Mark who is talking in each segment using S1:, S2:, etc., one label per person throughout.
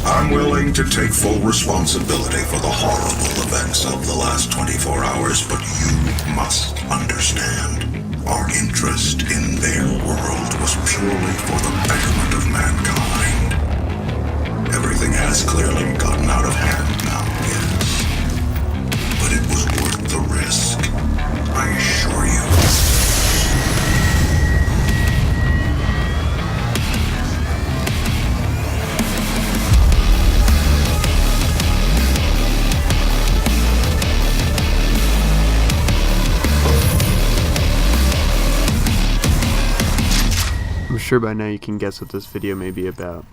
S1: I'm willing to take full responsibility for the horrible events of the last 24 hours, but you must understand. Our interest in their world was purely for the betterment of mankind. Everything has clearly gotten out of hand now, yes. But it was worth the risk, I assure you.
S2: I'm sure by now you can guess what this video may be about.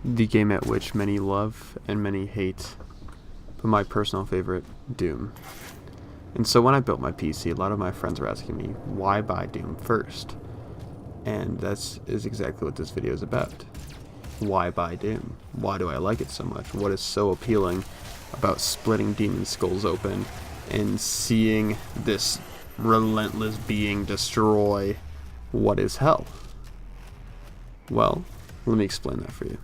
S2: The game at which many love and many hate, but my personal favorite, Doom. And so when I built my PC, a lot of my friends were asking me, why buy Doom first? And that is exactly what this video is about. Why buy Doom? Why do I like it so much? What is so appealing about splitting demon skulls open and seeing this relentless being destroy what is hell? Well, let me explain that for you.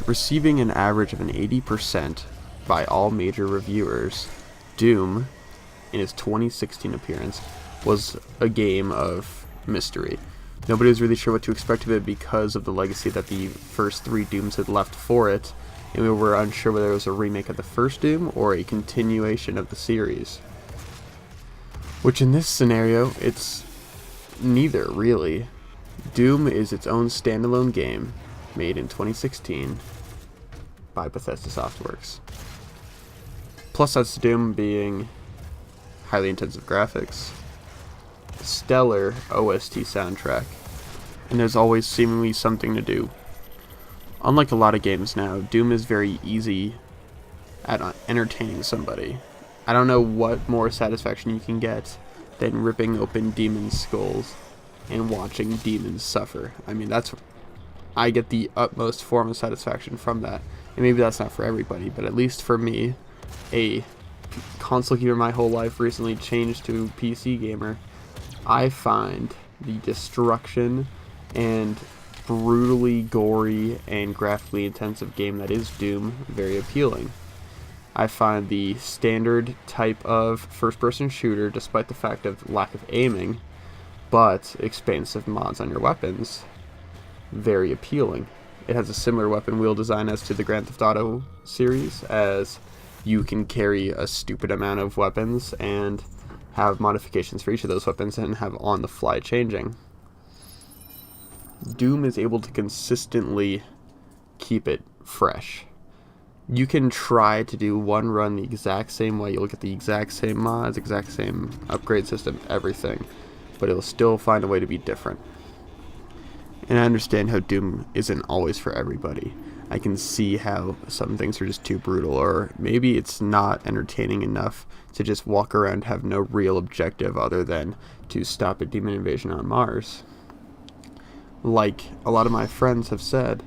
S2: Receiving an average of an 80% by all major reviewers, Doom, in its 2016 appearance, was a game of mystery. Nobody was really sure what to expect of it because of the legacy that the first three Dooms had left for it, and we were unsure whether it was a remake of the first Doom or a continuation of the series. Which in this scenario, it's neither, really. Doom is its own standalone game, made in 2016 by Bethesda Softworks. Plus that's Doom being highly intensive graphics, stellar OST soundtrack, and there's always seemingly something to do. Unlike a lot of games now, Doom is very easy at entertaining somebody. I don't know what more satisfaction you can get than ripping open demon skulls and watching demons suffer. I mean, I get the utmost form of satisfaction from that. And maybe that's not for everybody, but at least for me, a console gamer my whole life, recently changed to PC gamer, I find the destruction and brutally gory and graphically intensive game that is Doom very appealing. I find the standard type of first-person shooter, despite the fact of lack of aiming, but expansive mods on your weapons, very appealing. It has a similar weapon wheel design as to the Grand Theft Auto series, as you can carry a stupid amount of weapons and have modifications for each of those weapons and have on-the-fly changing. Doom is able to consistently keep it fresh. You can try to do one run the exact same way, you'll get the exact same mods, exact same upgrade system, everything, but it'll still find a way to be different. And I understand how Doom isn't always for everybody. I can see how some things are just too brutal, or maybe it's not entertaining enough to just walk around, have no real objective other than to stop a demon invasion on Mars. Like a lot of my friends have said,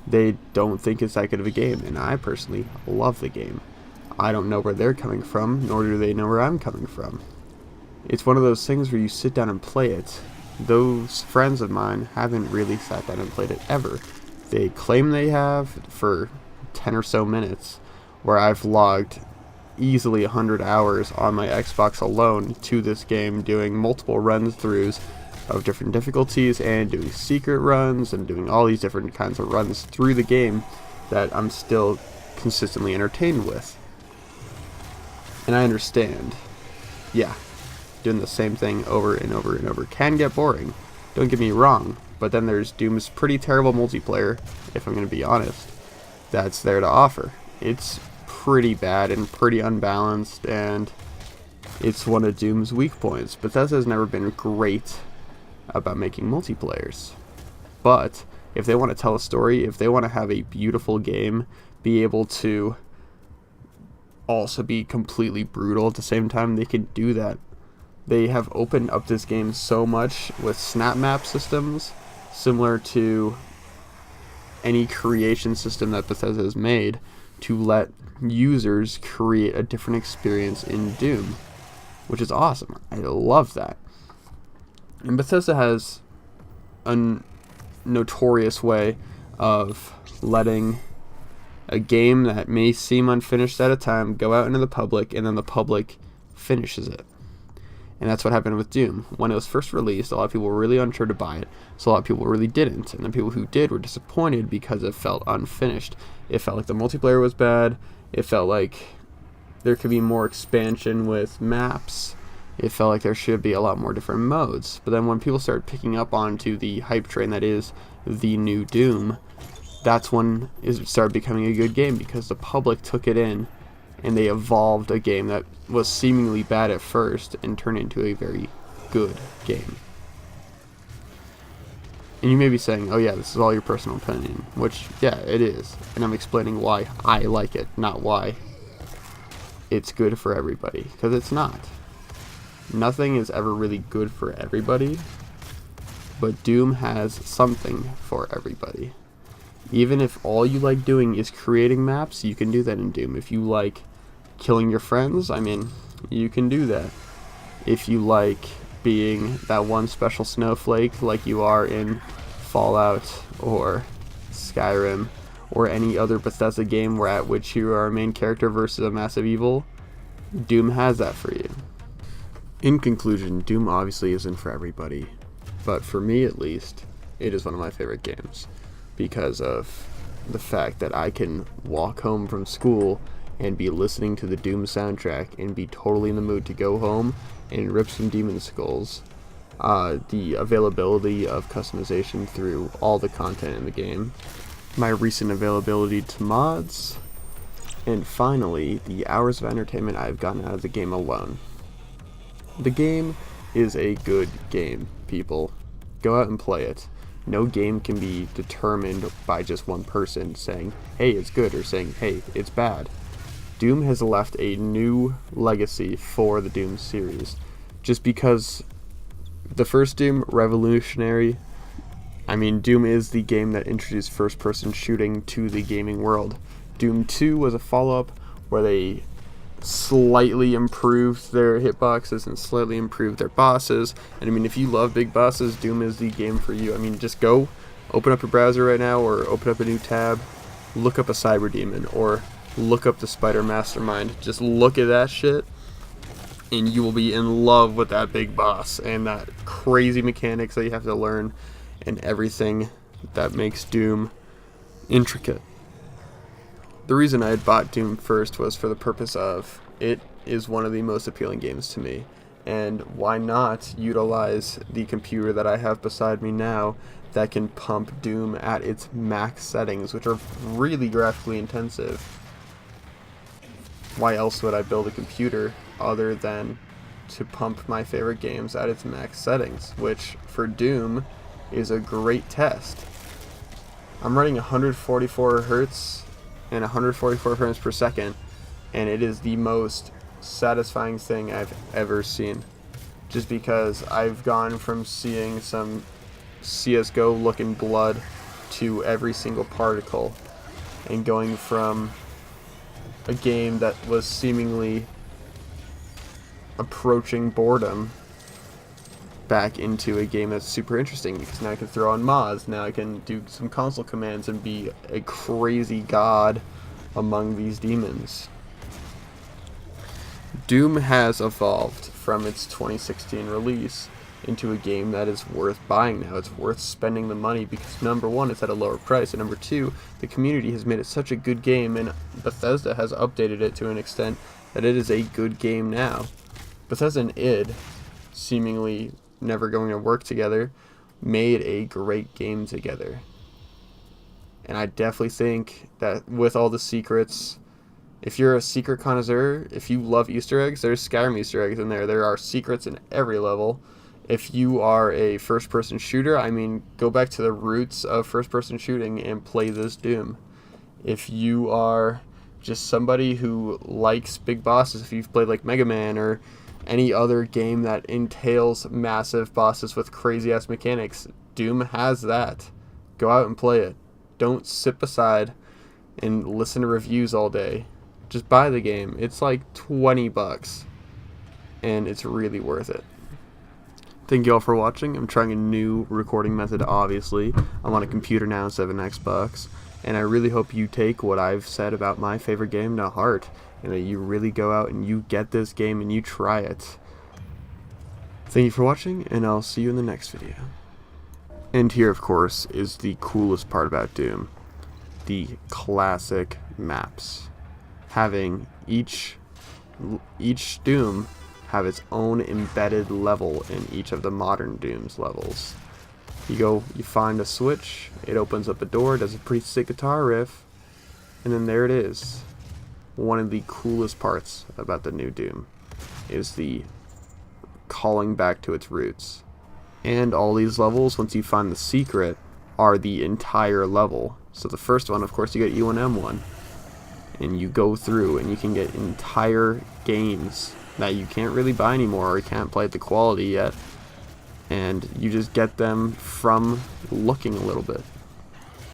S2: they don't think it's that good of a game, and I personally love the game. I don't know where they're coming from, nor do they know where I'm coming from. It's one of those things where you sit down and play it. Those friends of mine haven't really sat down and played it ever. They claim they have for 10 or so minutes, where I've logged easily 100 hours on my Xbox alone to this game, doing multiple run-throughs of different difficulties and doing secret runs and doing all these different kinds of runs through the game that I'm still consistently entertained with. And I understand. Yeah, doing the same thing over and over and over can get boring. Don't get me wrong, but then there's Doom's pretty terrible multiplayer, if I'm going to be honest, that's there to offer. It's pretty bad and pretty unbalanced, and it's one of Doom's weak points. Bethesda has never been great about making multiplayers, but if they want to tell a story, if they want to have a beautiful game, be able to also be completely brutal at the same time, they can do that. They have opened up this game so much with snap map systems, similar to any creation system that Bethesda has made, to let users create a different experience in Doom, which is awesome. I love that. And Bethesda has a notorious way of letting a game that may seem unfinished at a time go out into the public, and then the public finishes it. And that's what happened with Doom. When it was first released, a lot of people were really unsure to buy it, so a lot of people really didn't. And the people who did were disappointed because it felt unfinished. It felt like the multiplayer was bad. It felt like there could be more expansion with maps. It felt like there should be a lot more different modes. But then when people started picking up onto the hype train that is the new Doom, that's when it started becoming a good game, because the public took it in and they evolved a game that was seemingly bad at first and turned into a very good game. And you may be saying, oh yeah, this is all your personal opinion, which, yeah, it is. And I'm explaining why I like it, not why it's good for everybody, because it's not. Nothing is ever really good for everybody, but Doom has something for everybody. Even if all you like doing is creating maps, you can do that in Doom. If you like killing your friends, I mean, you can do that. If you like being that one special snowflake like you are in Fallout or Skyrim or any other Bethesda game where at which you are a main character versus a massive evil, Doom has that for you. In conclusion, Doom obviously isn't for everybody, but for me at least, it is one of my favorite games because of the fact that I can walk home from school and be listening to the Doom soundtrack and be totally in the mood to go home and rip some demon skulls. The availability of customization through all the content in the game, my recent availability to mods, and finally, the hours of entertainment I've gotten out of the game alone. The game is a good game, people. Go out and play it. No game can be determined by just one person saying, hey, it's good, or saying, hey, it's bad. Doom has left a new legacy for the Doom series. Just because the first Doom, revolutionary. I mean, Doom is the game that introduced first-person shooting to the gaming world. Doom 2 was a follow-up where they slightly improved their hitboxes and slightly improved their bosses. And I mean, if you love big bosses, Doom is the game for you. I mean, just go open up your browser right now or open up a new tab, look up a Cyber Demon or look up the Spider Mastermind. Just look at that shit and you will be in love with that big boss and that crazy mechanics that you have to learn and everything that makes Doom intricate. The reason I had bought Doom first was for the purpose of it is one of the most appealing games to me, and why not utilize the computer that I have beside me now that can pump Doom at its max settings, which are really graphically intensive. Why else would I build a computer other than to pump my favorite games at its max settings, which for Doom is a great test. I'm running 144 hertz and 144 frames per second, and it is the most satisfying thing I've ever seen. Just because I've gone from seeing some CSGO looking blood to every single particle, and going from a game that was seemingly approaching boredom back into a game that's super interesting, because now I can throw on mods, now I can do some console commands and be a crazy god among these demons. Doom has evolved from its 2016 release into a game that is worth buying now. It's worth spending the money because, number one, it's at a lower price, and number two, the community has made it such a good game, and Bethesda has updated it to an extent that it is a good game now. Bethesda and id, seemingly never going to work together, made a great game together. And I definitely think that with all the secrets, if you're a secret connoisseur, if you love Easter eggs, there's Skyrim Easter eggs in there. There are secrets in every level. If you are a first-person shooter, I mean, go back to the roots of first-person shooting and play this Doom. If you are just somebody who likes big bosses, if you've played like Mega Man or any other game that entails massive bosses with crazy-ass mechanics, Doom has that. Go out and play it. Don't sit beside and listen to reviews all day. Just buy the game. It's like $20, and it's really worth it. Thank you all for watching. I'm trying a new recording method, obviously. I'm on a computer now instead of an Xbox. And I really hope you take what I've said about my favorite game to heart. And that you really go out and you get this game and you try it. Thank you for watching, and I'll see you in the next video. And here, of course, is the coolest part about Doom. The classic maps. Having each Doom have its own embedded level in each of the modern Doom's levels. You find a switch, it opens up a door, does a pretty sick guitar riff, and then there it is. One of the coolest parts about the new Doom is the calling back to its roots. And all these levels, once you find the secret, are the entire level. So the first one, of course, you get U1M1, and you go through and you can get entire games that you can't really buy anymore or you can't play at the quality yet, and you just get them from looking a little bit.